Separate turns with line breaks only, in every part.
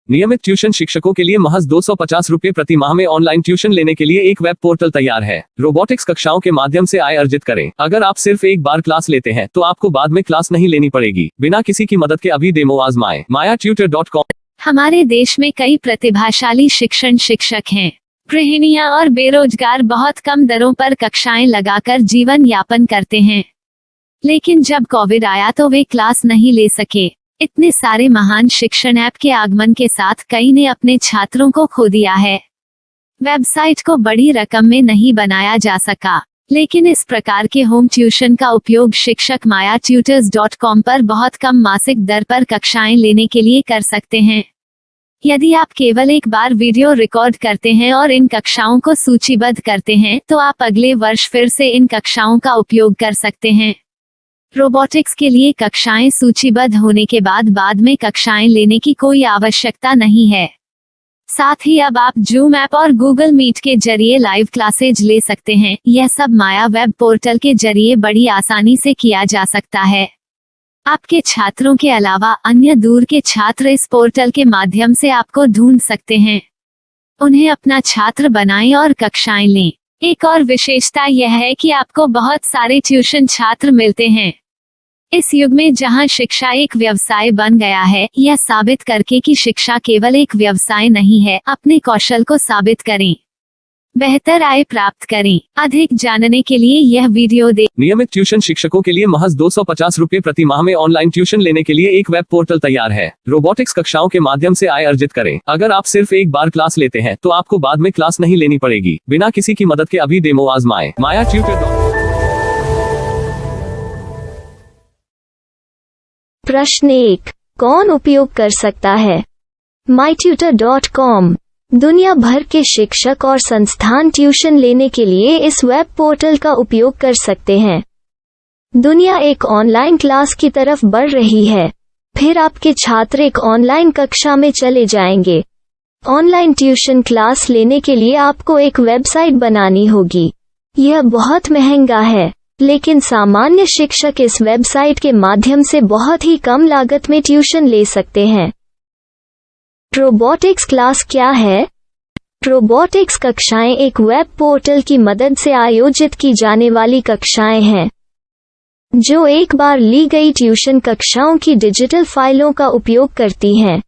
नियमित ट्यूशन शिक्षकों के लिए महज 250 रुपए प्रति माह में ऑनलाइन ट्यूशन लेने के लिए एक वेब पोर्टल तैयार है। रोबोटिक्स कक्षाओं के माध्यम से आय अर्जित करें। अगर आप सिर्फ एक बार क्लास लेते हैं तो आपको बाद में क्लास नहीं लेनी पड़ेगी। बिना किसी की मदद के अभी डेमो आजमाएं। mayatutor.com।
हमारे देश में कई प्रतिभाशाली शिक्षक हैं। गृहिणियां और बेरोजगार बहुत कम दरों पर कक्षाएं लगाकर जीवन यापन करते हैं, लेकिन जब कोविड आया तो वे क्लास नहीं ले सके। इतने सारे महान शिक्षण ऐप के आगमन के साथ कई ने अपने छात्रों को खो दिया है। वेबसाइट को बड़ी रकम में नहीं बनाया जा सका, लेकिन इस प्रकार के होम ट्यूशन का उपयोग शिक्षक mayatutors.com पर बहुत कम मासिक दर पर कक्षाएं लेने के लिए कर सकते हैं। यदि आप केवल एक बार वीडियो रिकॉर्ड करते हैं और इन कक्षाओं को सूचीबद्ध करते हैं तो आप अगले वर्ष फिर से इन कक्षाओं का उपयोग कर सकते हैं। रोबोटिक्स के लिए कक्षाएं सूचीबद्ध होने के बाद में कक्षाएं लेने की कोई आवश्यकता नहीं है। साथ ही अब आप जूम ऐप और गूगल मीट के जरिए लाइव क्लासेज ले सकते हैं। यह सब माया वेब पोर्टल के जरिए बड़ी आसानी से किया जा सकता है। आपके छात्रों के अलावा अन्य दूर के छात्र इस पोर्टल के माध्यम से आपको ढूंढ सकते हैं। उन्हें अपना छात्र बनाएं और कक्षाएं लें। एक और विशेषता यह है कि आपको बहुत सारे ट्यूशन छात्र मिलते हैं। इस युग में जहां शिक्षा एक व्यवसाय बन गया है, यह साबित करके कि शिक्षा केवल एक व्यवसाय नहीं है, अपने कौशल को साबित करें, बेहतर आय प्राप्त करें। अधिक जानने के लिए यह वीडियो देखें।
नियमित ट्यूशन शिक्षकों के लिए महज 250 रुपए प्रति माह में ऑनलाइन ट्यूशन लेने के लिए एक वेब पोर्टल तैयार है। रोबोटिक्स कक्षाओं के माध्यम से आय अर्जित करें। अगर आप सिर्फ एक बार क्लास लेते हैं तो आपको बाद में क्लास नहीं लेनी पड़ेगी। बिना किसी की मदद के अभी डेमो आजमाएं। mayatutor.com।
प्रश्न 1, कौन उपयोग कर सकता है? mytutor.com दुनिया भर के शिक्षक और संस्थान ट्यूशन लेने के लिए इस वेब पोर्टल का उपयोग कर सकते हैं। दुनिया एक ऑनलाइन क्लास की तरफ बढ़ रही है। फिर आपके छात्र एक ऑनलाइन कक्षा में चले जाएंगे। ऑनलाइन ट्यूशन क्लास लेने के लिए आपको एक वेबसाइट बनानी होगी। यह बहुत महंगा है, लेकिन सामान्य शिक्षक इस वेबसाइट के माध्यम से बहुत ही कम लागत में ट्यूशन ले सकते हैं। रोबोटिक्स क्लास क्या है? रोबोटिक्स कक्षाएं एक वेब पोर्टल की मदद से आयोजित की जाने वाली कक्षाएं हैं, जो एक बार ली गई ट्यूशन कक्षाओं की डिजिटल फाइलों का उपयोग करती हैं।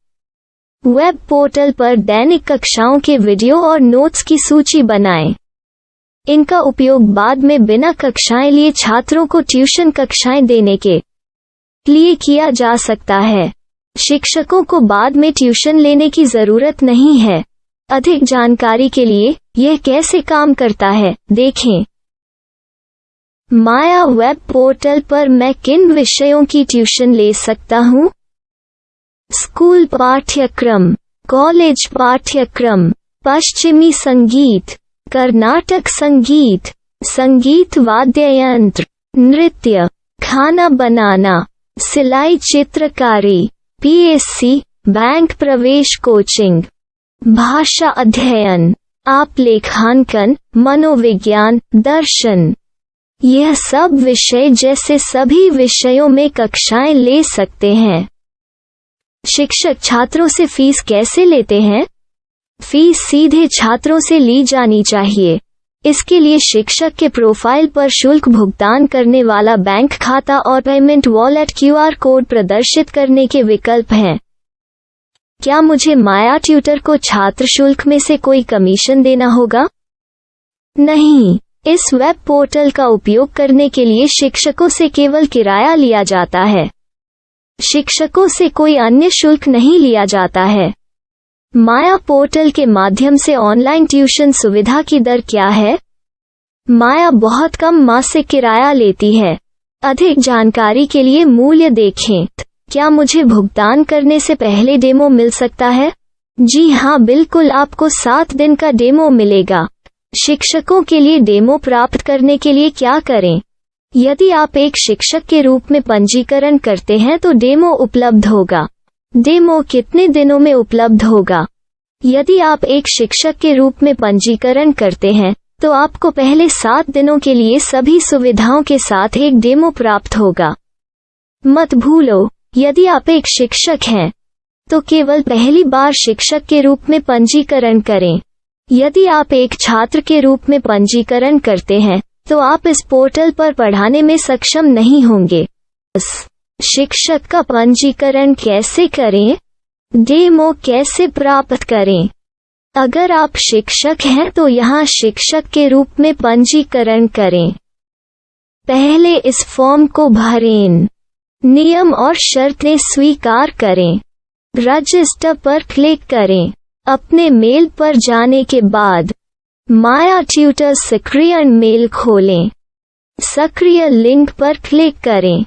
वेब पोर्टल पर दैनिक कक्षाओं के वीडियो और नोट्स की सूची बनाएं। इनका उपयोग बाद में बिना कक्षाएं लिए छात्रों को ट्यूशन कक्षाएं देने के लिए किया जा सकता है। शिक्षकों को बाद में ट्यूशन लेने की जरूरत नहीं है। अधिक जानकारी के लिए यह कैसे काम करता है, देखें। माया वेब पोर्टल पर मैं किन विषयों की ट्यूशन ले सकता हूँ? स्कूल पाठ्यक्रम, कॉलेज पाठ्यक्रम, पश्चिमी संगीत, कर्नाटक संगीत, संगीत वाद्य यंत्र, नृत्य, खाना बनाना, सिलाई चित्रकारी, पीएससी, बैंक प्रवेश कोचिंग, भाषा अध्ययन, आप लेखांकन, मनोविज्ञान, दर्शन। यह सब विषय जैसे सभी विषयों में कक्षाएं ले सकते हैं। शिक्षक छात्रों से फीस कैसे लेते हैं? फीस सीधे छात्रों से ली जानी चाहिए। इसके लिए शिक्षक के प्रोफाइल पर शुल्क भुगतान करने वाला बैंक खाता और पेमेंट वॉलेट क्यूआर कोड प्रदर्शित करने के विकल्प हैं। क्या मुझे माया ट्यूटर को छात्र शुल्क में से कोई कमीशन देना होगा? नहीं, इस वेब पोर्टल का उपयोग करने के लिए शिक्षकों से केवल किराया लिया जाता है। शिक्षकों से कोई अन्य शुल्क नहीं लिया जाता है। माया पोर्टल के माध्यम से ऑनलाइन ट्यूशन सुविधा की दर क्या है? माया बहुत कम मासिक किराया लेती है। अधिक जानकारी के लिए मूल्य देखें। क्या मुझे भुगतान करने से पहले डेमो मिल सकता है? जी हाँ, बिल्कुल, आपको 7 दिन का डेमो मिलेगा। शिक्षकों के लिए डेमो प्राप्त करने के लिए क्या करें? यदि आप एक शिक्षक के रूप में पंजीकरण करते हैं तो डेमो उपलब्ध होगा। डेमो कितने दिनों में उपलब्ध होगा? यदि आप एक शिक्षक के रूप में पंजीकरण करते हैं तो आपको पहले 7 दिनों के लिए सभी सुविधाओं के साथ एक डेमो प्राप्त होगा। मत भूलो, यदि आप एक शिक्षक हैं तो केवल पहली बार शिक्षक के रूप में पंजीकरण करें। यदि आप एक छात्र के रूप में पंजीकरण करते हैं तो आप इस पोर्टल पर पढ़ाने में सक्षम नहीं होंगे। शिक्षक का पंजीकरण कैसे करें? डेमो कैसे प्राप्त करें? अगर आप शिक्षक हैं तो यहाँ शिक्षक के रूप में पंजीकरण करें। पहले इस फॉर्म को भरें। नियम और शर्तें स्वीकार करें। रजिस्टर पर क्लिक करें। अपने मेल पर जाने के बाद माया ट्यूटर सक्रिय मेल खोलें। सक्रिय लिंक पर क्लिक करें।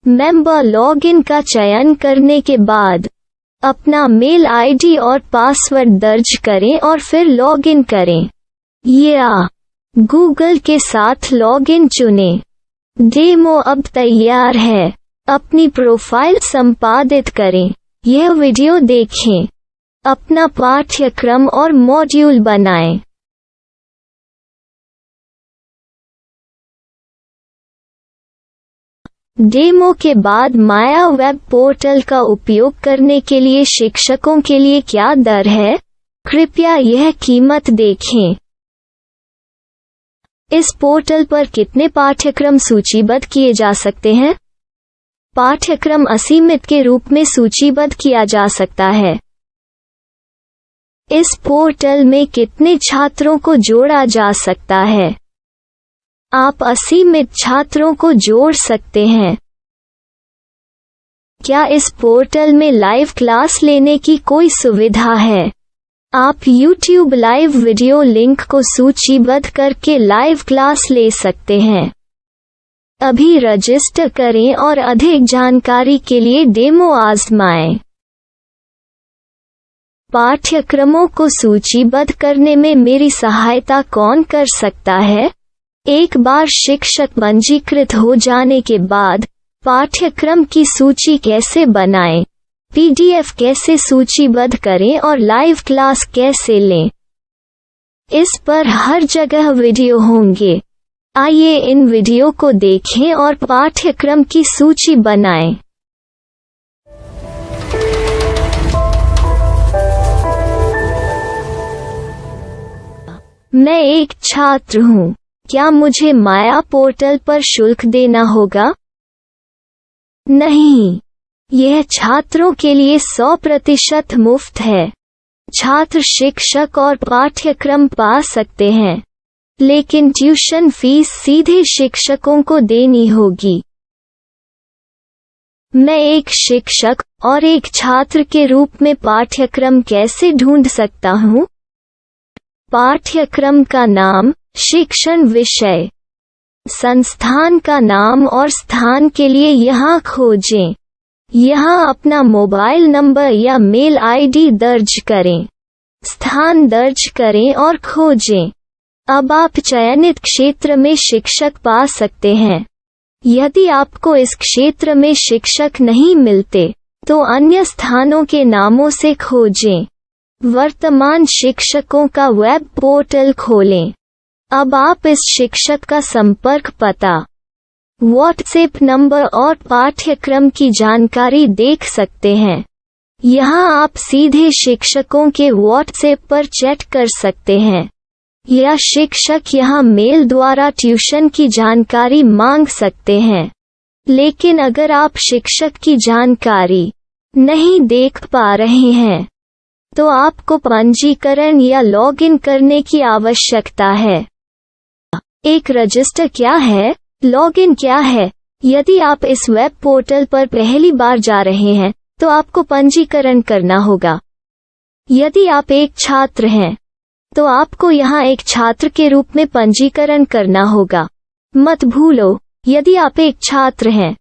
मेंबर लॉगिन का चयन करने के बाद अपना मेल आईडी और पासवर्ड दर्ज करें और फिर लॉगिन करें या गूगल के साथ लॉगिन चुनें। डेमो अब तैयार है। अपनी प्रोफाइल संपादित करें। यह वीडियो देखें। अपना पाठ्यक्रम और मॉड्यूल बनाएं। डेमो के बाद माया वेब पोर्टल का उपयोग करने के लिए शिक्षकों के लिए क्या दर है? कृपया यह कीमत देखें। इस पोर्टल पर कितने पाठ्यक्रम सूचीबद्ध किए जा सकते हैं? पाठ्यक्रम असीमित के रूप में सूचीबद्ध किया जा सकता है। इस पोर्टल में कितने छात्रों को जोड़ा जा सकता है? आप असीमित छात्रों को जोड़ सकते हैं। क्या इस पोर्टल में लाइव क्लास लेने की कोई सुविधा है? आप YouTube लाइव वीडियो लिंक को सूचीबद्ध करके लाइव क्लास ले सकते हैं। अभी रजिस्टर करें और अधिक जानकारी के लिए डेमो आजमाएं। पाठ्यक्रमों को सूचीबद्ध करने में मेरी सहायता कौन कर सकता है? एक बार शिक्षक पंजीकृत हो जाने के बाद पाठ्यक्रम की सूची कैसे बनाएं, PDF कैसे सूचीबद्ध करें और लाइव क्लास कैसे लें, इस पर हर जगह वीडियो होंगे। आइए इन वीडियो को देखें और पाठ्यक्रम की सूची बनाएं। मैं एक छात्र हूँ। क्या मुझे माया पोर्टल पर शुल्क देना होगा? नहीं, यह छात्रों के लिए 100% मुफ्त है। छात्र शिक्षक और पाठ्यक्रम पा सकते हैं, लेकिन ट्यूशन फीस सीधे शिक्षकों को देनी होगी। मैं एक शिक्षक और एक छात्र के रूप में पाठ्यक्रम कैसे ढूंढ सकता हूँ? पाठ्यक्रम का नाम, शिक्षण विषय, संस्थान का नाम और स्थान के लिए यहाँ खोजें। यहाँ अपना मोबाइल नंबर या मेल आईडी दर्ज करें। स्थान दर्ज करें और खोजें। अब आप चयनित क्षेत्र में शिक्षक पा सकते हैं। यदि आपको इस क्षेत्र में शिक्षक नहीं मिलते, तो अन्य स्थानों के नामों से खोजें। वर्तमान शिक्षकों का वेब पोर्टल खोलें। अब आप इस शिक्षक का संपर्क पता, व्हाट्सएप नंबर और पाठ्यक्रम की जानकारी देख सकते हैं। यहाँ आप सीधे शिक्षकों के व्हाट्सएप पर चैट कर सकते हैं या शिक्षक यहाँ मेल द्वारा ट्यूशन की जानकारी मांग सकते हैं। लेकिन अगर आप शिक्षक की जानकारी नहीं देख पा रहे हैं, तो आपको पंजीकरण या लॉगिन करने की आवश्यकता है। एक रजिस्टर क्या है? लॉगिन क्या है? यदि आप इस वेब पोर्टल पर पहली बार जा रहे हैं, तो आपको पंजीकरण करना होगा। यदि आप एक छात्र हैं, तो आपको यहाँ एक छात्र के रूप में पंजीकरण करना होगा। मत भूलो, यदि आप एक छात्र हैं,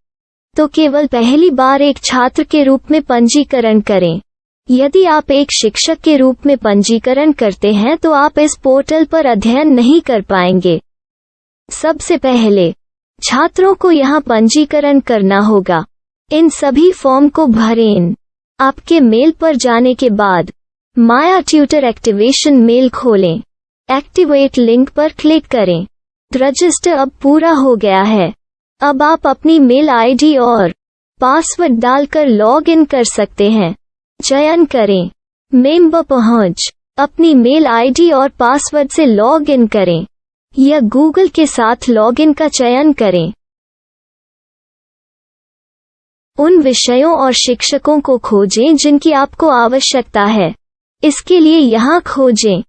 तो केवल पहली बार एक छात्र के रूप में पंजीकरण करें। यदि आप एक शिक्षक के रूप में पंजीकरण करते हैं तो आप इस पोर्टल पर अध्ययन नहीं कर पाएंगे। सबसे पहले छात्रों को यहाँ पंजीकरण करना होगा। इन सभी फॉर्म को भरें। आपके मेल पर जाने के बाद माया ट्यूटर एक्टिवेशन मेल खोलें। एक्टिवेट लिंक पर क्लिक करें। रजिस्टर अब पूरा हो गया है। अब आप अपनी मेल आईडी और पासवर्ड डालकर लॉग इन कर सकते हैं। चयन करें। मेंबर पहुंच। अपनी मेल आईडी और पासवर्ड से लॉग इन करें या गूगल के साथ लॉगिन का चयन करें। उन विषयों और शिक्षकों को खोजें जिनकी आपको आवश्यकता है। इसके लिए यहाँ खोजें।